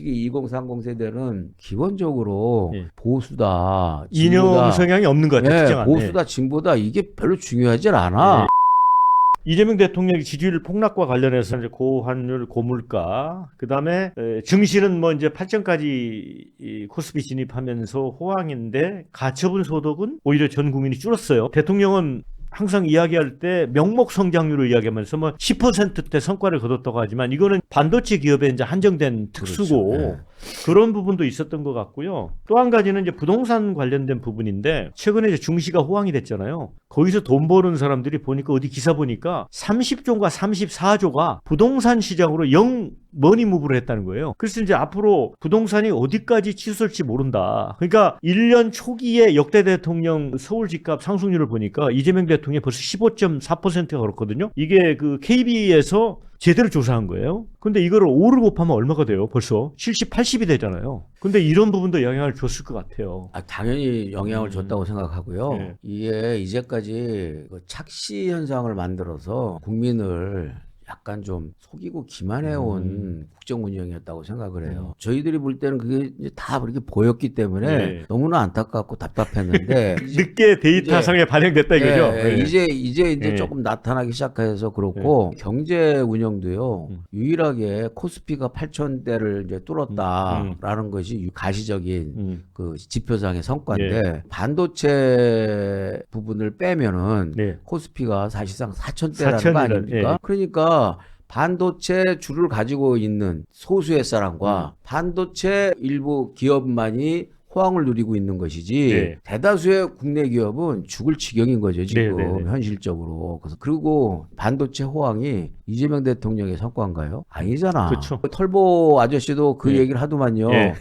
특히 2030 세대는 기본적으로 예. 보수다, 이념 진보다, 성향이 없는 것 같아요. 예, 특정한. 보수다, 진보다 이게 별로 중요하진 않아. 이재명 대통령의 지지율 폭락과 관련해서 이제 고환율, 고물가, 그 다음에 증시는 뭐 이제 8점까지 코스피 진입하면서 호황인데 가처분 소득은 오히려 전 국민이 줄었어요. 대통령은 항상 이야기할 때 명목 성장률을 이야기하면서 뭐 10%대 성과를 거뒀다고 하지만 이거는 반도체 기업에 이제 한정된 특수고 그렇죠. 네. 그런 부분도 있었던 것 같고요. 또 한 가지는 이제 부동산 관련된 부분인데 최근에 이제 중시가 호황이 됐잖아요. 거기서 돈 버는 사람들이 보니까 어디 기사 보니까 30조가 34조가 부동산 시장으로 영 머니무브를 했다는 거예요. 그래서 이제 앞으로 부동산이 어디까지 치솟을지 모른다. 그러니까 1년 초기에 역대 대통령 서울 집값 상승률을 보니까 이재명 대통령이 벌써 15.4%가 그렇거든요. 이게 그 KB에서 제대로 조사한 거예요. 근데 이거를 5를 곱하면 얼마가 돼요? 벌써 70, 80이 되잖아요. 근데 이런 부분도 영향을 줬을 것 같아요. 당연히 영향을 줬다고 생각하고요. 예. 이게 이제까지 그 착시 현상을 만들어서 국민을 약간 좀 속이고 기만해온 국정 운영이었다고 생각을 해요. 저희들이 볼 때는 그게 이제 다 그렇게 보였기 때문에 예. 너무나 안타깝고 답답했는데 늦게 데이터상에 반영됐다 이거죠. 예, 예. 이제 예. 조금 나타나기 시작해서 그렇고 경제 운영도요. 유일하게 코스피가 8,000대를 이제 뚫었다라는 것이 가시적인 그 지표상의 성과인데 반도체 부분을 빼면은 네. 코스피가 사실상 4,000대라는 거 4,000이라는, 아닙니까? 예. 그러니까 반도체 주를 가지고 있는 소수의 사람과 반도체 일부 기업만이 호황을 누리고 있는 것이지 네. 대다수의 국내 기업은 죽을 지경인 거죠 지금 네, 네, 네. 현실적으로. 그래서 그리고 반도체 호황이 이재명 대통령의 성과인가요? 아니잖아. 그렇죠. 털보 아저씨도 그 네. 얘기를 하더만요. 네.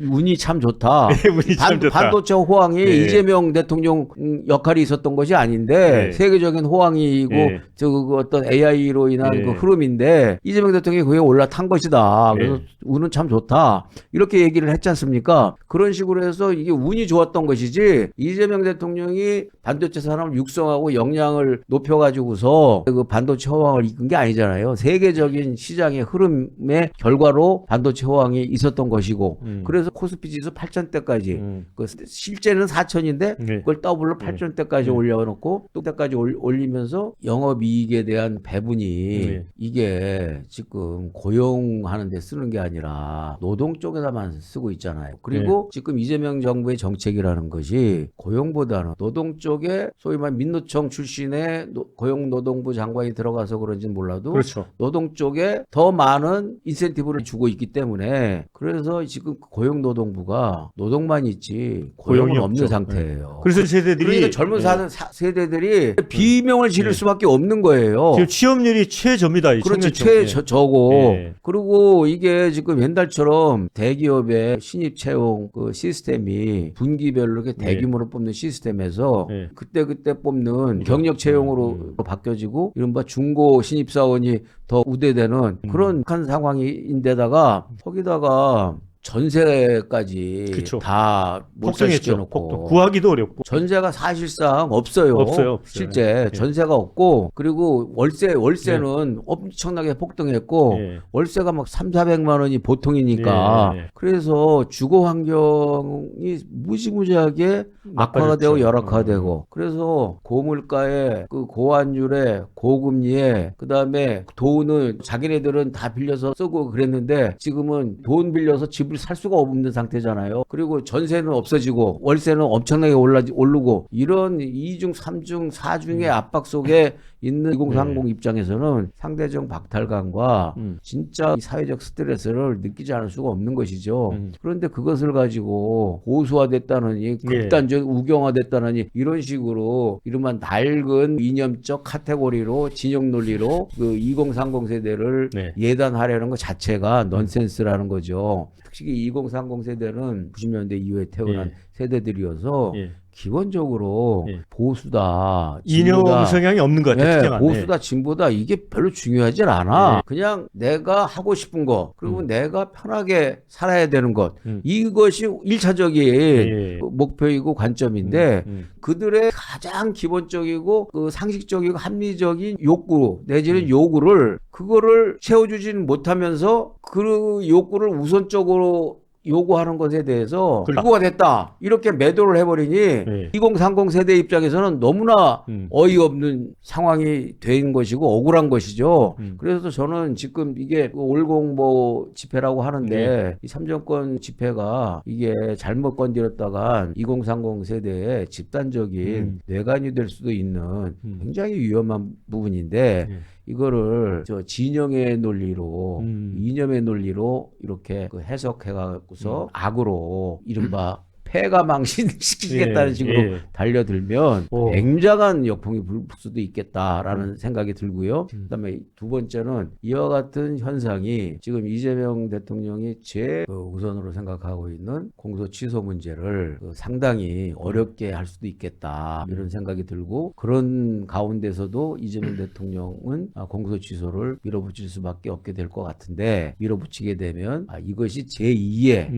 운이 참 좋다. 운이 참 좋다. 반도체 호황이 네. 이재명 대통령 역할이 있었던 것이 아닌데 네. 세계적인 호황이고 네. 그 어떤 AI로 인한 네. 그 흐름인데 이재명 대통령이 그에 올라탄 것이다. 그래서 네. 운은 참 좋다. 이렇게 얘기를 했지 않습니까? 그런 식으로 해서 이게 운이 좋았던 것이지 이재명 대통령이 반도체 산업을 육성하고 역량을 높여가지고서 그 반도체 호황을 이끈 게 아니잖아요. 세계적인 시장의 흐름의 결과로 반도체 호황이 있었던 것이고 그래서 코스피 지수 8,000대까지 그 실제는 4,000인데 네. 그걸 더블로 8,000대까지 올려놓고 또 때까지 올리면서 영업이익에 대한 배분이 이게 지금 고용하는 데 쓰는 게 아니라 노동 쪽에다만 쓰고 있잖아요. 그리고 지금 이재명 정부의 정책이라는 것이 고용보다는 노동 쪽에 소위 말 민노총 출신의 고용노동부 장관이 들어가서 그런지는 몰라도 그렇죠. 노동 쪽에 더 많은 인센티브를 주고 있기 때문에 그래서 지금 고용노동부가 노동만 있지 고용은 고용이 없는 없죠. 상태예요. 그래서 세대들이 그러니까 젊은 세대들이 비명을 지를 수밖에 없는 거예요. 지금 취업률이 최저입니다. 이 그렇지, 청년층. 저고. 예. 그리고 이게 지금 옛날처럼 대기업의 신입 채용 그 시스템이 분기별로 이렇게 대규모로 뽑는 시스템에서 예. 그때 뽑는 경력 채용으로 바뀌어지고 이른바 중고 신입사원이 더 우대되는 그런 한 상황인데다가 거기다가 전세까지 그쵸. 다 폭등했죠. 몰살시켜놓고 구하기도 어렵고. 전세가 사실상 없어요. 없어요. 실제 예. 전세가 없고 그리고 월세는 엄청나게 폭등했고 예. 월세가 막 3,400만 원이 보통이니까 예. 그래서 주거 환경이 무지무지하게 악화가 나빠졌죠. 되고 열악화가 되고 그래서 고물가에 그 고환율에 고금리에 그다음에 돈은 자기네들은 다 빌려서 쓰고 그랬는데 지금은 돈 빌려서 집을 살 수가 없는 상태잖아요. 그리고 전세는 없어지고 월세는 엄청나게 오르고 이런 2중, 3중, 4중의 압박 속에 있는 2030 입장에서는 상대적 박탈감과 진짜 사회적 스트레스를 느끼지 않을 수가 없는 것이죠. 그런데 그것을 가지고 보수화됐다느니 극단적 우경화됐다느니 이런 식으로 이른바 낡은 이념적 카테고리로 진영 논리로 그 2030 세대를 예단하려는 것 자체가 넌센스라는 거죠. 특히 2030 세대는 90년대 이후에 태어난 세대들이어서 기본적으로 예. 보수다, 이념 진보다, 성향이 없는 것 같아요. 네, 특정한. 보수다, 진보다 이게 별로 중요하진 않아. 네. 그냥 내가 하고 싶은 거, 그리고 내가 편하게 살아야 되는 것, 음. 이것이 1차적인 예. 목표이고 관점인데 그들의 가장 기본적이고 그 상식적이고 합리적인 욕구 내지는 요구를 그거를 채워주지는 못하면서 그 욕구를 우선적으로 요구하는 것에 대해서 불구가 됐다 이렇게 매도를 해버리니 네. 2030 세대 입장에서는 너무나 어이없는 상황이 된 것이고 억울한 것이죠. 그래서 저는 지금 이게 올공보 집회라고 하는데 이 삼정권 집회가 이게 잘못 건드렸다가 2030 세대의 집단적인 뇌관이 될 수도 있는 굉장히 위험한 부분인데 이거를 저 진영의 논리로 이념의 논리로 이렇게 그 해석해갖고서 악으로 이른바 폐가 망신시키겠다는 예, 식으로 예. 달려들면 오. 굉장한 역풍이 불 수도 있겠다라는 생각이 들고요. 그다음에 두 번째는 이와 같은 현상이 지금 이재명 대통령이 제일 우선으로 생각하고 있는 공소 취소 문제를 상당히 어렵게 할 수도 있겠다 이런 생각이 들고 그런 가운데서도 이재명 대통령은 공소 취소를 밀어붙일 수밖에 없게 될 것 같은데 밀어붙이게 되면 이것이 제2의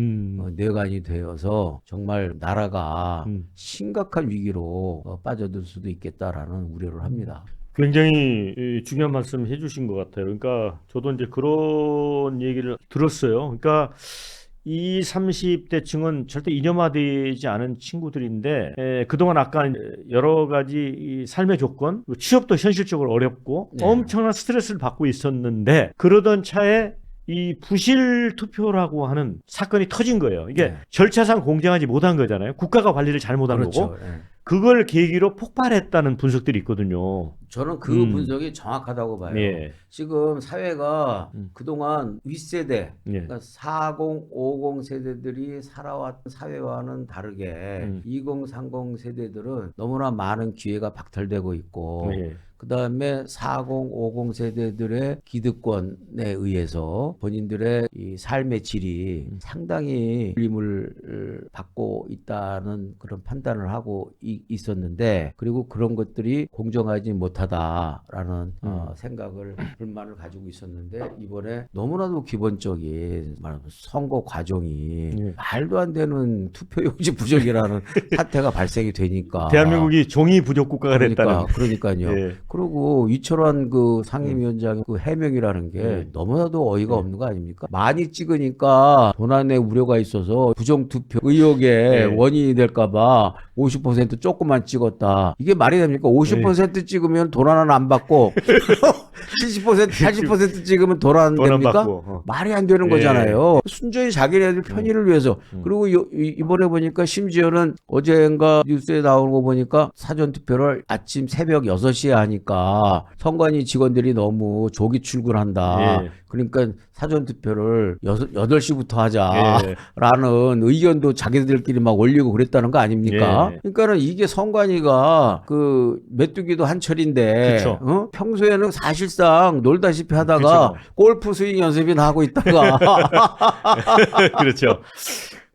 뇌관이 되어서 정말 나라가 심각한 위기로 빠져들 수도 있겠다라는 우려를 합니다. 굉장히 중요한 말씀 해주신 것 같아요. 그러니까 저도 이제 그런 얘기를 들었어요. 그러니까 이 30대층은 절대 이념화되지 않은 친구들인데 그동안 아까 여러 가지 이 삶의 조건, 취업도 현실적으로 어렵고 엄청난 스트레스를 받고 있었는데 그러던 차에 이 부실 투표라고 하는 사건이 터진 거예요. 이게 절차상 공정하지 못한 거잖아요. 국가가 관리를 잘못한 그렇죠. 거고 그걸 계기로 폭발했다는 분석들이 있거든요. 저는 그 분석이 정확하다고 봐요. 예. 지금 사회가 그동안 윗세대, 예. 그러니까 40, 50 세대들이 살아왔던 사회와는 다르게 20, 30 세대들은 너무나 많은 기회가 박탈되고 있고 예. 그 다음에 40, 50 세대들의 기득권에 의해서 본인들의 이 삶의 질이 상당히 울림을 받고 있다는 그런 판단을 하고 있었는데 그리고 그런 것들이 공정하지 못하다라는 생각을 불만을 가지고 있었는데 이번에 너무나도 기본적인 말하면 선거 과정이 말도 안 되는 투표용지 부족이라는 사태가 발생이 되니까 대한민국이 종이 부족 국가가 됐다는. 그러니까요. 예. 그리고 이철환 그 상임위원장의 그 해명이라는 게 너무나도 어이가 없는 거 아닙니까? 많이 찍으니까 도난의 우려가 있어서 부정투표 의혹의 원인이 될까봐 50% 조금만 찍었다. 이게 말이 됩니까? 50% 찍으면 도난은 안 받고 70%, 80% 찍으면 도난 됩니까? 받고. 말이 안 되는 거잖아요. 순전히 자기네들 편의를 위해서. 그리고 이번에 보니까 심지어는 어젠가 뉴스에 나오는 거 보니까 사전투표를 아침 새벽 6시에 하니까 선관위 직원들이 너무 조기 출근한다. 그러니까 사전투표를 8시부터 하자라는 의견도 자기들끼리 막 올리고 그랬다는 거 아닙니까? 그러니까는 이게 선관위가 그 메뚜기도 한철인데 평소에는 사실상 놀다시피 하다가 골프 스윙 연습이나 하고 있다가 그렇죠.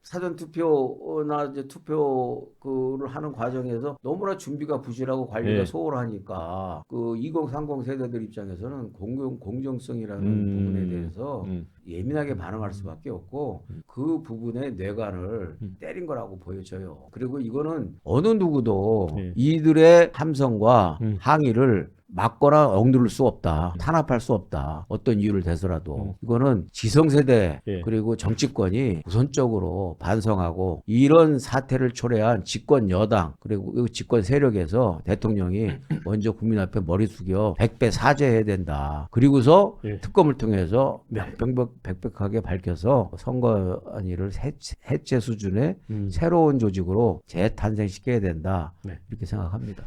사전투표나 이제 투표를 하는 과정에서 너무나 준비가 부실하고 관리가 소홀하니까 그 2030 세대들 입장에서는 공정성이라는 부분에 대해서 예민하게 반응할 수밖에 없고 그 부분의 뇌관을 때린 거라고 보여져요. 그리고 이거는 어느 누구도 이들의 함성과 항의를 막거나 억누를 수 없다. 탄압할 수 없다. 어떤 이유를 대서라도. 이거는 지성세대 그리고 정치권이 우선적으로 반성하고 이런 사태를 초래한 집권 여당 그리고 집권 세력에서 대통령이 먼저 국민 앞에 머리 숙여 100배 사죄해야 된다. 그리고서 특검을 통해서 명백하게 밝혀서 선관위를 해체 수준의 새로운 조직으로 재탄생시켜야 된다. 이렇게 생각합니다.